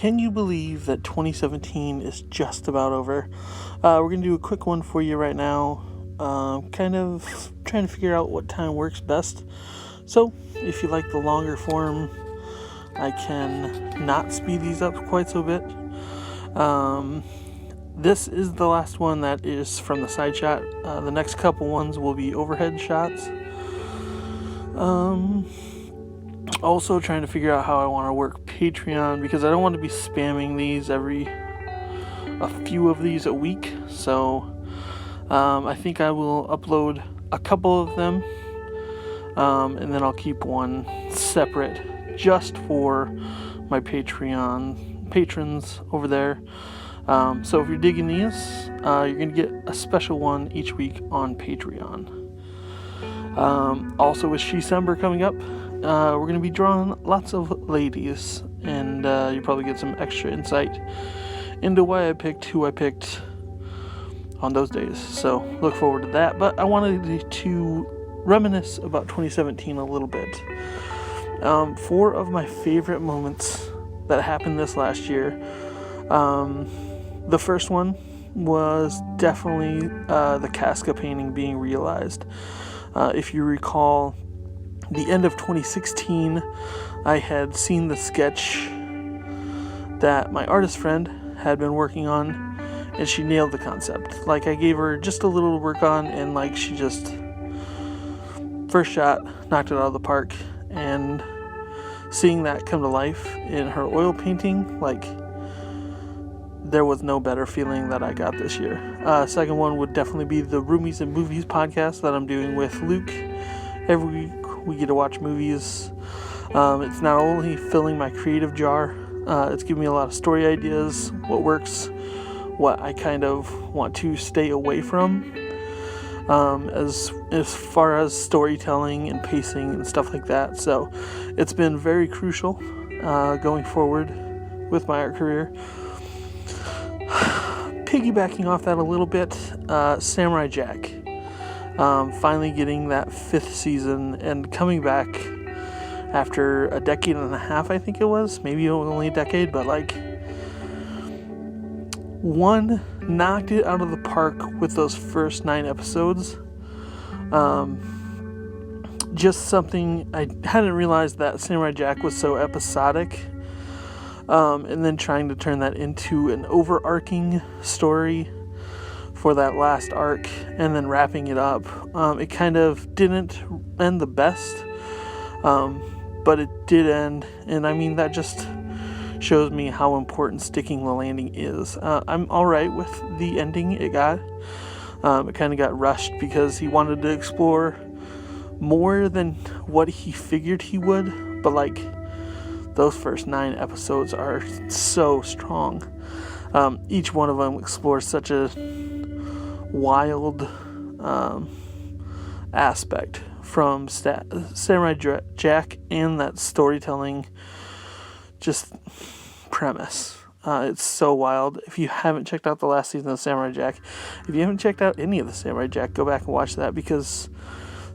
can you believe that 2017 is just about over? We're going to do a quick one for you right now, kind of trying to figure out what time works best. So, if you like the longer form, I can not speed these up quite so bit. This is the last one that is from the side shot. The next couple ones will be overhead shots. Also trying to figure out how I want to work Patreon, because I don't want to be spamming these a few of these a week. So I think I will upload a couple of them, and then I'll keep one separate just for my Patreon patrons over there. So if you're digging these, you're going to get a special one each week on Patreon. Also with She-Sember coming up, we're going to be drawing lots of ladies, and you probably get some extra insight into why I picked who I picked on those days. So look forward to that. But I wanted to reminisce about 2017 a little bit. 4 of my favorite moments that happened this last year. The first one was definitely the Casca painting being realized. If you recall, the end of 2016, I had seen the sketch that my artist friend had been working on, and she nailed the concept. Like, I gave her just a little to work on, and like, she just, first shot, knocked it out of the park. And seeing that come to life in her oil painting, like, there was no better feeling that I got this year. Second one would definitely be the Roomies and Movies podcast that I'm doing with Luke. Every week we get to watch movies. It's not only filling my creative jar, it's giving me a lot of story ideas, what works, what I kind of want to stay away from, as far as storytelling and pacing and stuff like that. So it's been very crucial going forward with my art career. Piggybacking off that a little bit, Samurai Jack. Finally getting that 5th season and coming back after a decade and a half, I think it was. Maybe only a decade, but like, one, knocked it out of the park with those first 9 episodes. Just something, I hadn't realized that Samurai Jack was so episodic. And then trying to turn that into an overarching story for that last arc, and then wrapping it up. It kind of didn't end the best, but it did end, and I mean, that just shows me how important sticking the landing is. I'm alright with the ending it got. It kind of got rushed because he wanted to explore more than what he figured he would, but like, those first 9 episodes are so strong. Each one of them explores such a wild aspect from Samurai Jack and that storytelling just premise. It's so wild. If you haven't checked out the last season of Samurai Jack, if you haven't checked out any of the Samurai Jack, go back and watch that, because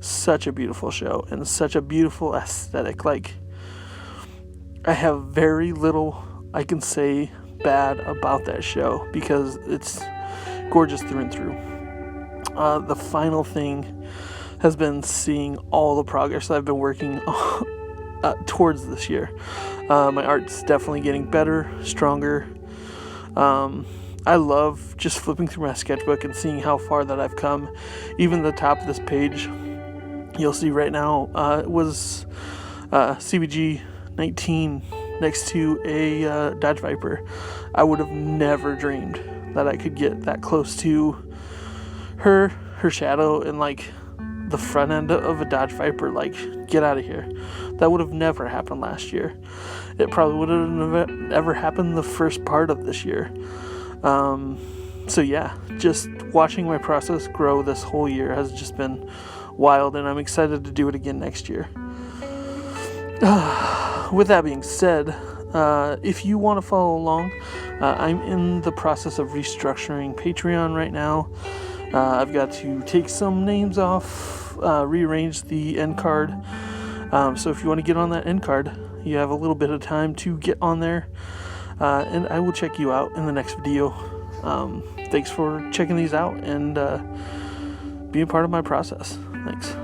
such a beautiful show and such a beautiful aesthetic. Like, I have very little I can say bad about that show, because it's gorgeous through and through. The final thing has been seeing all the progress I've been working towards this year. My art's definitely getting better, stronger. I love just flipping through my sketchbook and seeing how far that I've come. Even the top of this page, you'll see right now, it was CBG 19 next to a Dodge Viper. I would have never dreamed that I could get that close to her shadow, and like the front end of a Dodge Viper. Like, get out of here. That would have never happened last year. It probably would have never happened the first part of this year. So yeah, just watching my process grow this whole year has just been wild, and I'm excited to do it again next year. With that being said, if you want to follow along, I'm in the process of restructuring Patreon right now. I've got to take some names off, rearrange the end card. So if you want to get on that end card, you have a little bit of time to get on there. and I will check you out in the next video. Thanks for checking these out and being part of my process. Thanks.